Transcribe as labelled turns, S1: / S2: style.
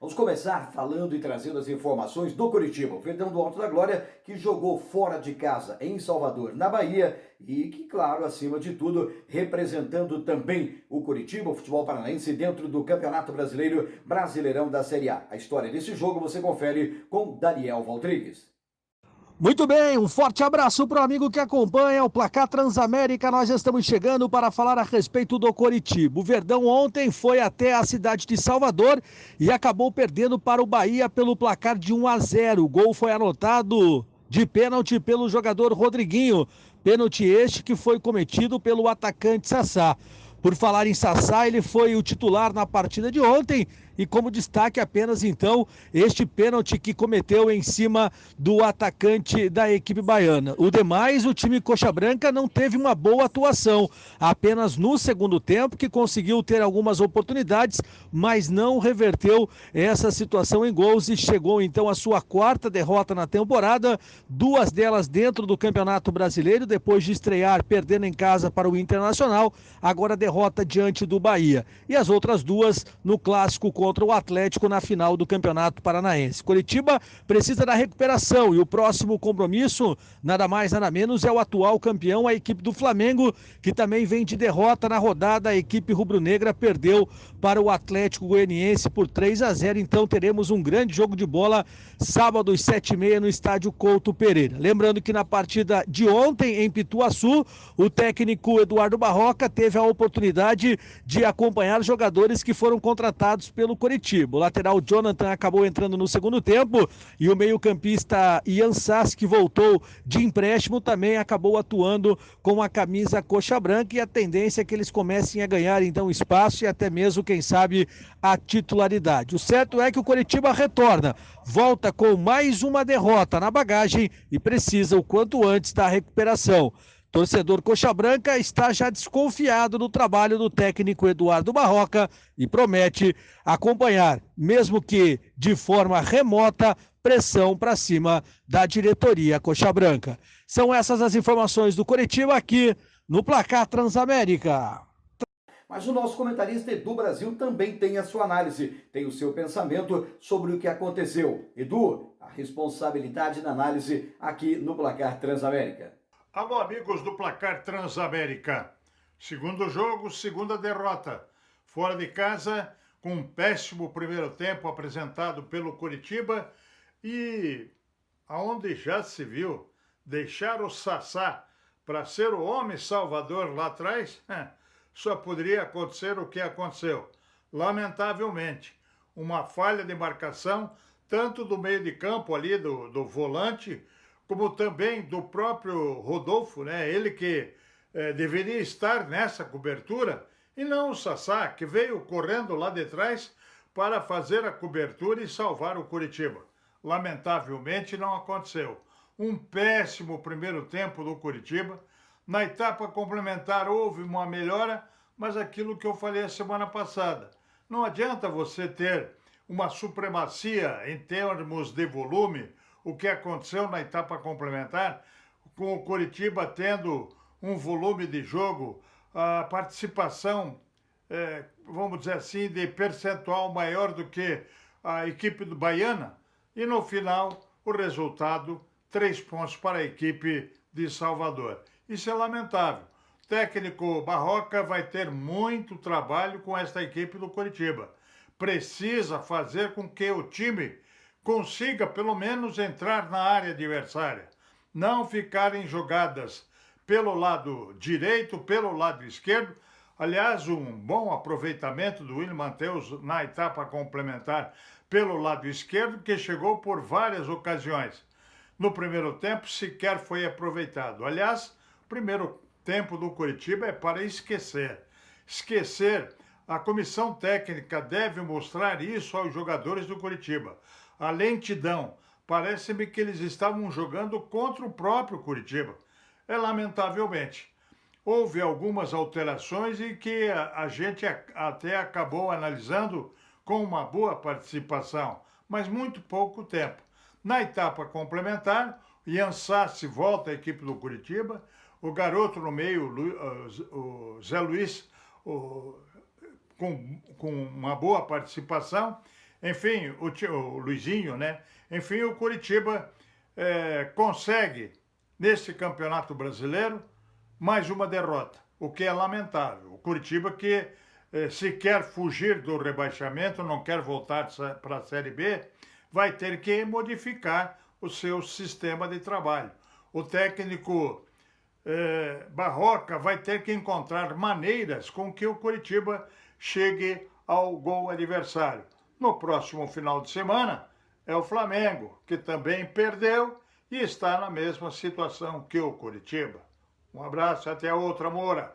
S1: Vamos começar falando e trazendo as informações do Coritiba, o Verdão do Alto da Glória, que jogou fora de casa em Salvador, na Bahia, e que, claro, acima de tudo, representando também o Coritiba, o futebol paranaense, dentro do Campeonato Brasileiro, Brasileirão da Série A. A história desse jogo você confere com Daniel Valdrigues.
S2: Muito bem, um forte abraço para o amigo que acompanha o Placar Transamérica. Nós estamos chegando para falar a respeito do Coritiba. O Verdão ontem foi até a cidade de Salvador e acabou perdendo para o Bahia pelo placar de 1-0. O gol foi anotado de pênalti pelo jogador Rodriguinho. Pênalti este que foi cometido pelo atacante Sassá. Por falar em Sassá, ele foi o titular na partida de ontem e como destaque apenas então este pênalti que cometeu em cima do atacante da equipe baiana. O demais, o time Coxa Branca não teve uma boa atuação, apenas no segundo tempo que conseguiu ter algumas oportunidades, mas não reverteu essa situação em gols e chegou então à sua quarta derrota na temporada, duas delas dentro do Campeonato Brasileiro, depois de estrear perdendo em casa para o Internacional, agora derrota diante do Bahia. E as outras duas no clássico contra o Atlético na final do Campeonato Paranaense. Coritiba precisa da recuperação e o próximo compromisso, nada mais nada menos, é o atual campeão, a equipe do Flamengo, que também vem de derrota na rodada. A equipe rubro-negra perdeu para o Atlético Goianiense por 3-0, então teremos um grande jogo de bola sábado às 7h30 no estádio Couto Pereira. Lembrando que na partida de ontem em Pituaçu, o técnico Eduardo Barroca teve a oportunidade de acompanhar jogadores que foram contratados pelo Coritiba. O lateral Jonathan acabou entrando no segundo tempo e o meio-campista Ian Sass, que voltou de empréstimo, também acabou atuando com a camisa coxa branca, e a tendência é que eles comecem a ganhar então espaço e até mesmo, quem sabe, a titularidade. O certo é que o Coritiba retorna, volta com mais uma derrota na bagagem e precisa o quanto antes da recuperação. Torcedor Coxa Branca está já desconfiado do trabalho do técnico Eduardo Barroca e promete acompanhar, mesmo que de forma remota, pressão para cima da diretoria Coxa Branca. São essas as informações do Coritiba aqui no Placar Transamérica.
S1: Mas o nosso comentarista Edu Brasil também tem a sua análise, tem o seu pensamento sobre o que aconteceu. Edu, a responsabilidade na análise aqui no Placar Transamérica.
S3: Alô, amigos do Placar Transamérica. Segundo jogo, segunda derrota. Fora de casa, com um péssimo primeiro tempo apresentado pelo Coritiba e aonde já se viu deixar o Sassá para ser o homem salvador lá atrás, só poderia acontecer o que aconteceu. Lamentavelmente, uma falha de marcação, tanto do meio de campo ali, do volante, como também do próprio Rodolfo, né? Ele que deveria estar nessa cobertura, e não o Sassá, que veio correndo lá de trás para fazer a cobertura e salvar o Coritiba. Lamentavelmente não aconteceu. Um péssimo primeiro tempo do Coritiba. Na etapa complementar houve uma melhora, mas aquilo que eu falei a semana passada. Não adianta você ter uma supremacia em termos de volume, o que aconteceu na etapa complementar, com o Coritiba tendo um volume de jogo, a participação, vamos dizer assim, de percentual maior do que a equipe do Baiana, e no final o resultado, 3 pontos para a equipe de Salvador. Isso é lamentável. O técnico Barroca vai ter muito trabalho com esta equipe do Coritiba. Precisa fazer com que o time consiga pelo menos entrar na área adversária. Não ficar em jogadas pelo lado direito, pelo lado esquerdo. Aliás, um bom aproveitamento do William Mateus na etapa complementar pelo lado esquerdo, que chegou por várias ocasiões. No primeiro tempo sequer foi aproveitado. Aliás, o primeiro tempo do Coritiba é para esquecer. Esquecer, a comissão técnica deve mostrar isso aos jogadores do Coritiba. A lentidão, parece-me que eles estavam jogando contra o próprio Coritiba. Lamentavelmente. Houve algumas alterações e que a gente até acabou analisando com uma boa participação, mas muito pouco tempo. Na etapa complementar, Ian Sassi volta à equipe do Coritiba, o garoto no meio, o Zé Luiz, com uma boa participação, Enfim, o Luizinho, né? Enfim, o Coritiba consegue, nesse Campeonato Brasileiro, mais uma derrota, o que é lamentável. O Coritiba que se quer fugir do rebaixamento, não quer voltar para a Série B, vai ter que modificar o seu sistema de trabalho. O técnico Barroca vai ter que encontrar maneiras com que o Coritiba chegue ao gol adversário. No próximo final de semana é o Flamengo, que também perdeu e está na mesma situação que o Coritiba. Um abraço e até a outra, Moura.